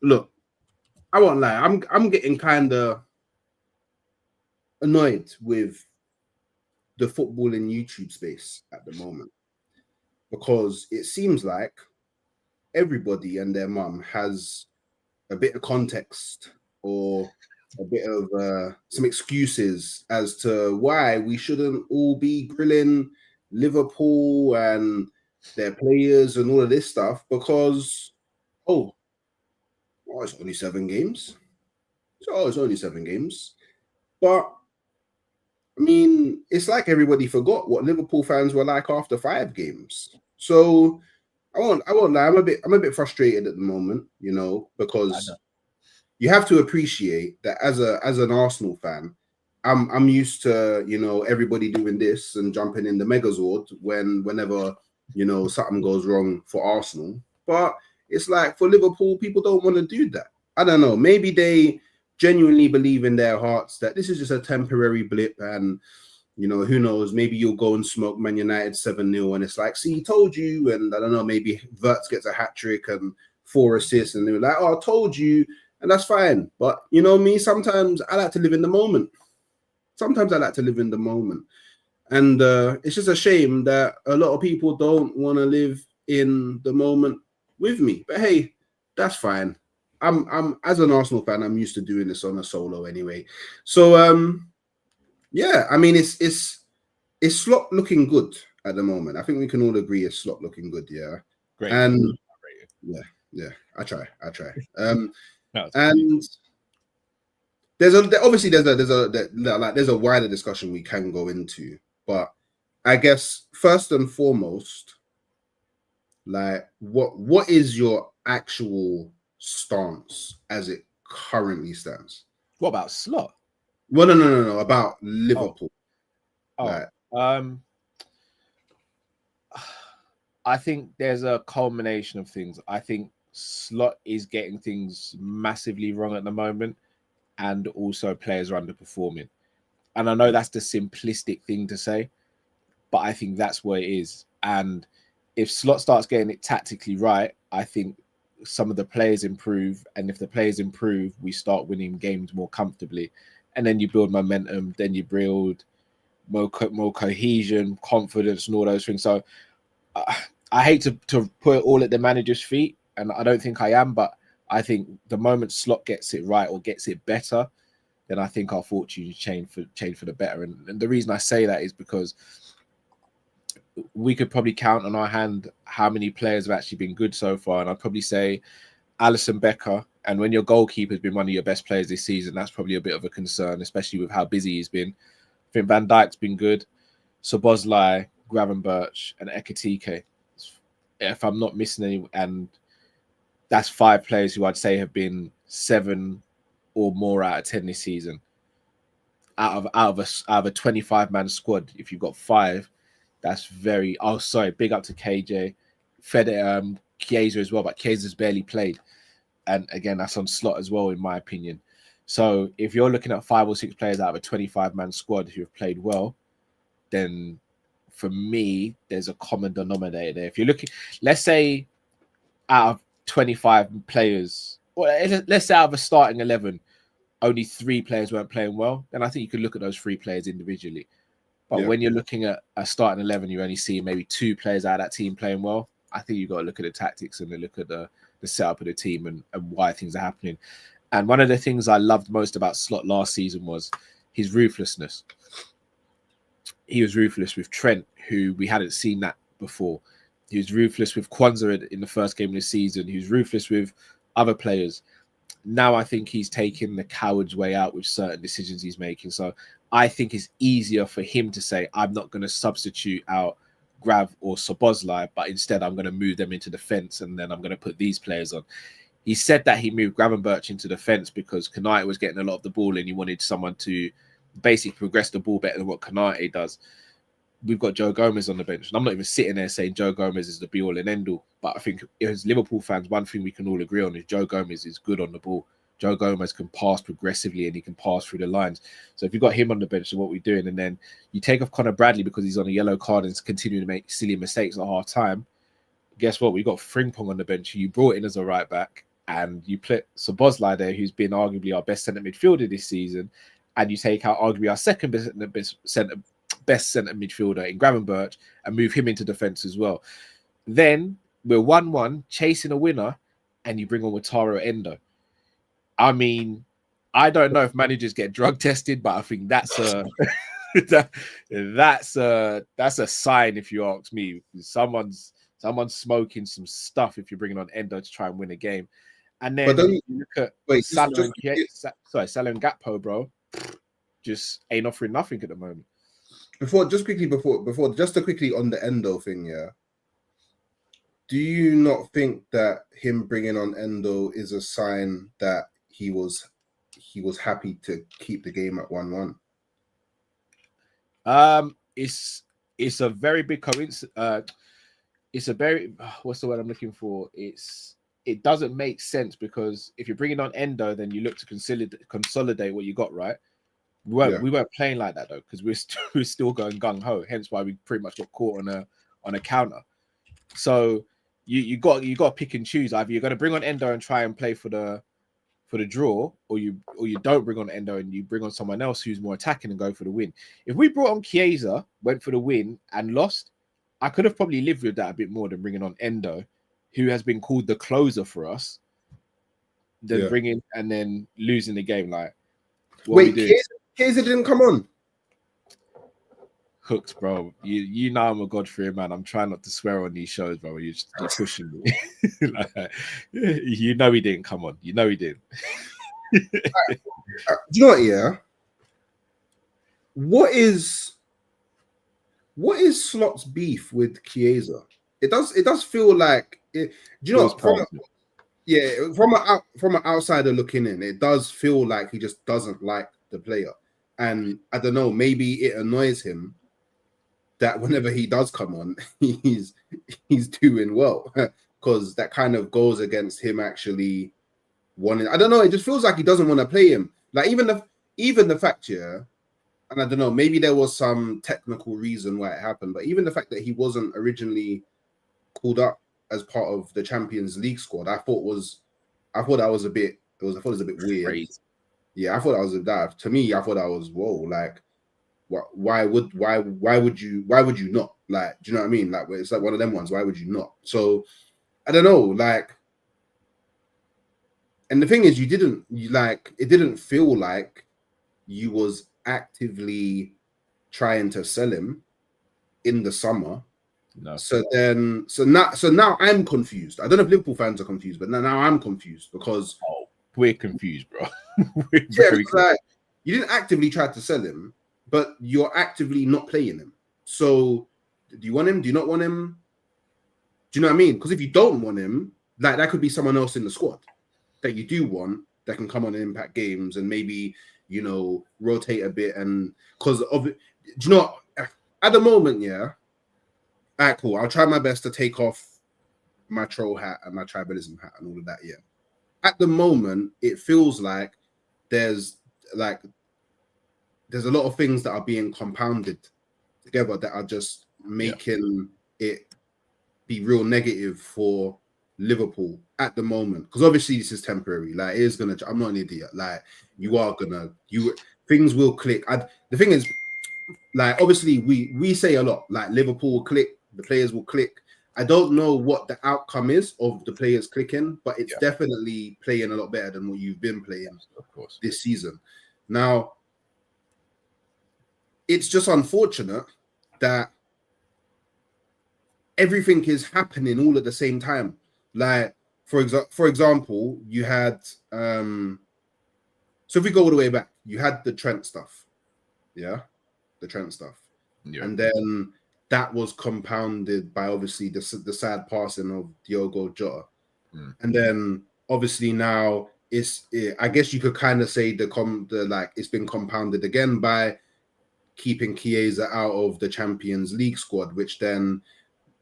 look, I won't lie. I'm getting kind of annoyed with the footballing YouTube space at the moment because it seems like everybody and their mum has a bit of context or a bit of some excuses as to why we shouldn't all be grilling Liverpool and their players and all of this stuff because oh, it's only 7 games. It's only 7 games. But I mean, it's like everybody forgot what Liverpool fans were like after 5 games. So I won't lie, I'm a bit frustrated at the moment, because you have to appreciate that as an Arsenal fan, I'm used to, everybody doing this and jumping in the Megazord whenever, something goes wrong for Arsenal. But it's like for Liverpool, people don't want to do that. I don't know. Maybe they genuinely believe in their hearts that this is just a temporary blip and who knows, maybe you'll go and smoke Man United 7-0 and it's like, see, told you, and I don't know, maybe Wirtz gets a hat trick and 4 assists and they're like, oh, I told you, and that's fine. But me, sometimes I like to live in the moment. And it's just a shame that a lot of people don't want to live in the moment with me. But hey, that's fine. I'm as an Arsenal fan, I'm used to doing this on a solo anyway. So yeah, I mean it's Slot looking good at the moment. I think we can all agree it's Slot looking good, yeah. Great. And yeah, I try. And there's a wider discussion we can go into, but I guess first and foremost, like what is your actual stance as it currently stands? What about Slot? Well, no, about Liverpool. I think there's a culmination of things. I think Slot is getting things massively wrong at the moment, and also players are underperforming. And I know that's the simplistic thing to say, but I think that's where it is. And if Slot starts getting it tactically right, I think some of the players improve. And if the players improve, we start winning games more comfortably. And then you build momentum, then you build more cohesion, confidence, and all those things. So I hate to put it all at the manager's feet, and I don't think I am, but I think the moment Slot gets it right or gets it better, then I think our fortunes change for the better. And the reason I say that is because we could probably count on our hand how many players have actually been good so far. And I'd probably say Alisson Becker. And when your goalkeeper has been one of your best players this season, that's probably a bit of a concern, especially with how busy he's been. I think Van Dijk's been good. Szoboszlai, Gravenberch, and Ekitike. If I'm not missing any, and that's 5 players who I'd say have been 7 or more out of 10 this season. Out of a 25-man squad, if you've got 5, that's very. Oh, sorry. Big up to KJ, Chiesa as well, but Chiesa's barely played, and again, that's on Slot as well, in my opinion. So if you're looking at 5 or 6 players out of a 25-man squad who have played well, then for me, there's a common denominator there. If you're looking, let's say, out of 25 players, or let's say out of a starting 11, only 3 players weren't playing well, then I think you could look at those 3 players individually. But when you're looking at a starting 11, you only see maybe 2 players out of that team playing well. I think you've got to look at the tactics and look at the setup of the team and why things are happening. And one of the things I loved most about Slot last season was his ruthlessness. He was ruthless with Trent, who we hadn't seen that before. He was ruthless with Kwanzaa in the first game of the season. He was ruthless with other players. Now I think he's taking the coward's way out with certain decisions he's making. So I think it's easier for him to say, I'm not going to substitute out Grav or Szoboszlai, but instead I'm going to move them into defence and then I'm going to put these players on. He said that he moved Gravenberch into defence because Konate was getting a lot of the ball and he wanted someone to basically progress the ball better than what Konate does. We've got Joe Gomez on the bench. And I'm not even sitting there saying Joe Gomez is the be-all and end-all. But I think as Liverpool fans, one thing we can all agree on is Joe Gomez is good on the ball. Joe Gomez can pass progressively and he can pass through the lines. So if you've got him on the bench, so what we're doing, and then you take off Conor Bradley because he's on a yellow card and continuing to make silly mistakes at half time, guess what? We've got Frimpong on the bench who you brought in as a right back and you put Szoboszlai there, who's been arguably our best centre midfielder this season, and you take out arguably our second best centre midfielder in Gravenberch and move him into defence as well. Then we're 1-1, chasing a winner, and you bring on Wataru Endo. I mean, I don't know if managers get drug tested, but I think that's a that's a sign, if you ask me. Someone's smoking some stuff if you're bringing on Endo to try and win a game. And then you look at Salah and Gakpo, bro, just ain't offering nothing at the moment. Just to quickly on the Endo thing, yeah. Do you not think that him bringing on Endo is a sign that he was happy to keep the game at 1-1? It's a very big coincidence. It's a very what's the word I'm looking for? It doesn't make sense, because if you're bringing on Endo, then you look to consolidate what you got, right? We weren't playing like that though, because we're still going gung ho. Hence why we pretty much got caught on a counter. So you got to pick and choose. Either you're going to bring on Endo and try and play for the draw, or you don't bring on Endo and you bring on someone else who's more attacking and go for the win. If we brought on Chiesa, went for the win and lost, I could have probably lived with that a bit more than bringing on Endo, who has been called the closer for us, than bringing and then losing the game. Like, wait, Chiesa didn't come on. Hooked, bro. You know I'm a God-fearing man. I'm trying not to swear on these shows, bro. You're pushing me. Like, you know he didn't come on. You know he didn't. Do you know what? Yeah. What is Slot's beef with Chiesa? It does feel like it. Do you know? From an outsider looking in, it does feel like he just doesn't like the player, and I don't know. Maybe it annoys him that whenever he does come on, he's doing well, because that kind of goes against him actually wanting. I don't know. It just feels like he doesn't want to play him. Like even the fact, yeah, and I don't know. Maybe there was some technical reason why it happened, but even the fact that he wasn't originally called up as part of the Champions League squad, I thought that was a bit weird. Crazy. Yeah, I thought that was that. To me, I thought that was whoa. Like, why would you not? Like, do you know what I mean? Like, it's like one of them ones. Why would you not? So, I don't know. Like, and the thing is, it didn't feel like you was actively trying to sell him in the summer. No. So now I'm confused. I don't know if Liverpool fans are confused, but now I'm confused because we're confused, bro. We're confused. Like, you didn't actively try to sell him, but you're actively not playing him. So do you want him? Do you not want him? Do you know what I mean? Because if you don't want him, like, that could be someone else in the squad that you do want that can come on and impact games and maybe, you know, rotate a bit. And because of it, do you know, at the moment, yeah. All right, cool. I'll try my best to take off my troll hat and my tribalism hat and all of that. Yeah. At the moment, it feels like there's a lot of things that are being compounded together that are just making it be real negative for Liverpool at the moment. Because obviously this is temporary. Like, it is gonna. I'm not an idiot. Like, things will click. The thing is, like, obviously we say a lot. Like, Liverpool will click. The players will click. I don't know what the outcome is of the players clicking, but it's definitely playing a lot better than what you've been playing, of course, this season. Now, it's just unfortunate that everything is happening all at the same time. Like, for example, you had so if we go all the way back, you had the Trent stuff, and then that was compounded by obviously the sad passing of Diogo Jota. And then obviously now I guess you could kind of say it's been compounded again by keeping Chiesa out of the Champions League squad, which then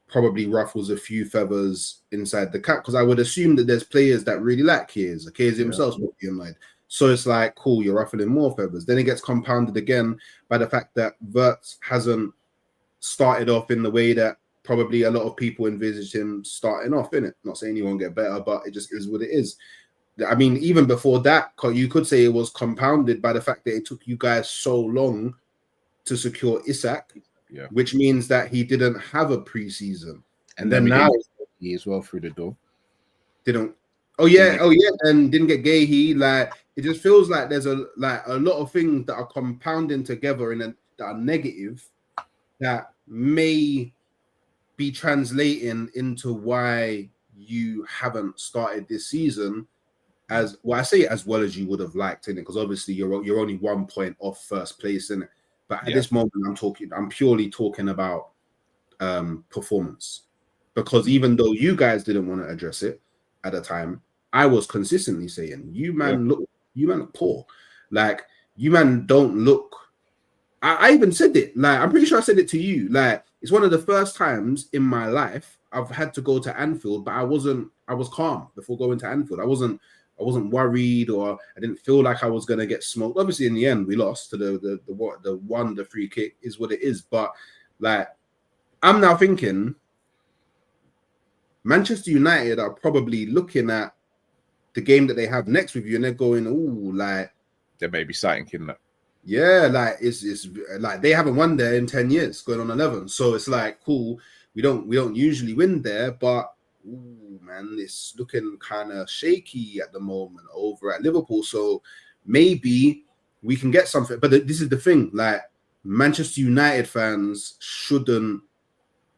probably ruffles a few feathers inside the cap, because I would assume that there's players that really like Chiesa. Chiesa himself would be annoyed. So it's like, cool, you're ruffling more feathers. Then it gets compounded again by the fact that Wirtz hasn't started off in the way that probably a lot of people envisaged him starting off, innit? Not saying he won't get better, but it just is what it is. I mean, even before that, you could say it was compounded by the fact that it took you guys so long to secure Isak, which means that he didn't have a preseason. And then now he as well through the door. And didn't get Gahey. Like, it just feels like there's a lot of things that are compounding together that are negative that may be translating into why you haven't started this season as well. I say as well as you would have liked, in it, because obviously you're only 1 point off first place, in it. But at this moment, I'm purely talking about performance, because even though you guys didn't want to address it at the time, I was consistently saying, you man look poor. Like, you man don't look. I even said it. Like, I'm pretty sure I said it to you. Like, it's one of the first times in my life I've had to go to Anfield, but I was calm before going to Anfield. I wasn't worried, or I didn't feel like I was gonna get smoked. Obviously, in the end, we lost to the free kick is what it is. But like, I'm now thinking Manchester United are probably looking at the game that they have next with you, and they're going, "Ooh, like there may be something in that." Yeah, like it's like they haven't won there in 10 years, going on 11. So it's like, cool. We don't usually win there, but ooh, man, it's looking kind of shaky at the moment over at Liverpool. So maybe we can get something. But this is the thing, like, Manchester United fans shouldn't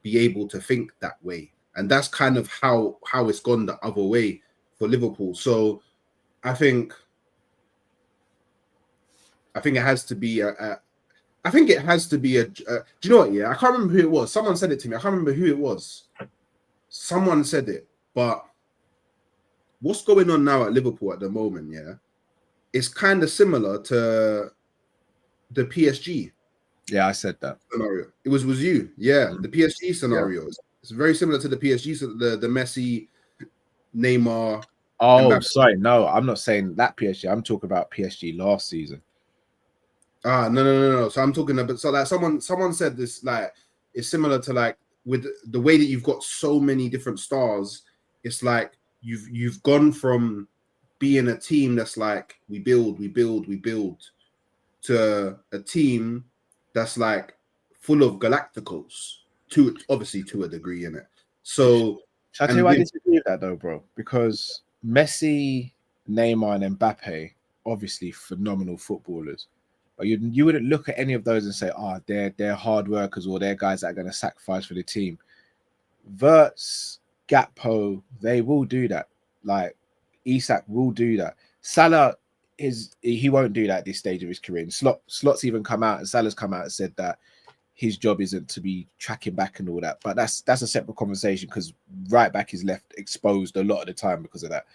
be able to think that way. And that's kind of how it's gone the other way for Liverpool. So I think it has to be do you know what? Yeah, I can't remember who it was. Someone said it to me. I can't remember who it was. Someone said it, but what's going on now at Liverpool at the moment? Yeah, it's kind of similar to the PSG. Yeah, I said that scenario. It was you. Yeah, the PSG scenario. Yeah. It's very similar to the PSG, the Messi, Neymar. Oh, Mbappe. Sorry, no, I'm not saying that PSG. I'm talking about PSG last season. No. So I'm talking about, so like someone said this, like, it's similar to, like, with the way that you've got so many different stars. It's like you've gone from being a team that's like we build to a team that's like full of Galacticos, obviously to a degree, in it. So shall I tell you why I disagree with that though, bro? Because Messi, Neymar, and Mbappe, obviously phenomenal footballers. But you wouldn't look at any of those and say, they're hard workers, or they're guys that are going to sacrifice for the team. Wirtz, Gakpo, they will do that. Like, Isak will do that. Salah he won't do that at this stage of his career. And Slot's even come out, and Salah's come out and said that his job isn't to be tracking back and all that. But that's a separate conversation, because right back is left exposed a lot of the time because of that.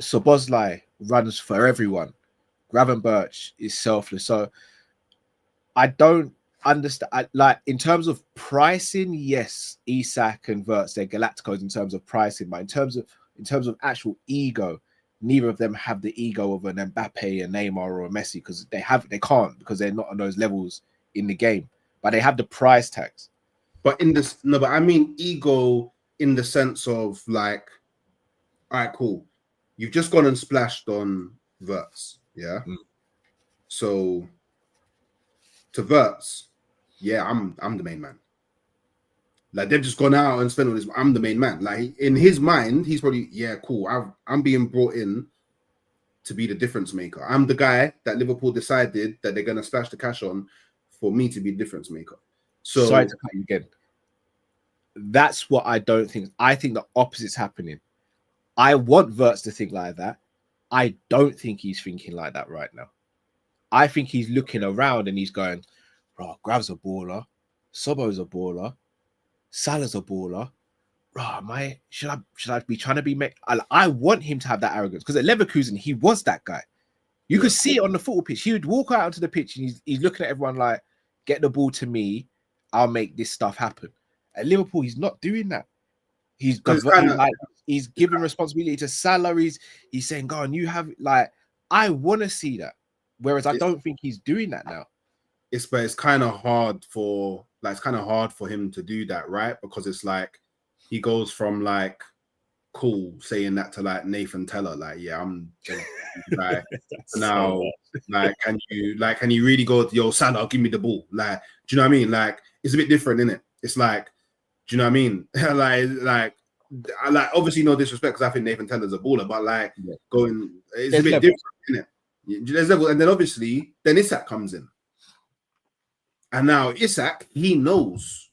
Szoboszlai runs for everyone. Gravenberch is selfless. So I don't understand. Like, in terms of pricing, yes, Isak and Wirtz, they're Galacticos in terms of pricing, but in terms of actual ego, neither of them have the ego of an Mbappe, a Neymar, or a Messi, because they can't, because they're not on those levels in the game. But they have the price tags. But but I mean ego in the sense of, like, all right, cool. You've just gone and splashed on Wirtz. Yeah. So to Wirtz, yeah, I'm the main man. Like, they've just gone out and spent all this. I'm the main man. Like, in his mind, he's probably, yeah, cool. I'm being brought in to be the difference maker. I'm the guy that Liverpool decided that they're gonna splash the cash on for me to be the difference maker. So sorry to cut you again. That's what I don't think. I think the opposite's happening. I want Wirtz to think like that. I don't think he's thinking like that right now. I think he's looking around and he's going, bro, Grav's a baller, Sobo's a baller, Salah's a baller. Bro, should I be trying to be? I want him to have that arrogance, because at Leverkusen he was that guy. You could see it on the football pitch. He would walk out onto the pitch and he's looking at everyone like, get the ball to me, I'll make this stuff happen. At Liverpool, he's not doing that. He's giving responsibility to salaries. He's saying, "Go on, you have." Like, I want to see that, whereas I don't think he's doing that now. But it's kind of hard for like it's kind of hard for him to do that, right? Because it's like he goes from like cool saying that to like Nathan Teller, like, yeah, I'm like now, like, can you really go to yo Salah, give me the ball? Like, do you know what I mean? Like, it's a bit different, isn't it? It's like, do you know what I mean? I like obviously no disrespect because I think Nathan Teller's a baller, but like going, it's a bit different, isn't it? There's level, and then obviously then Isak comes in. And now Isak, he knows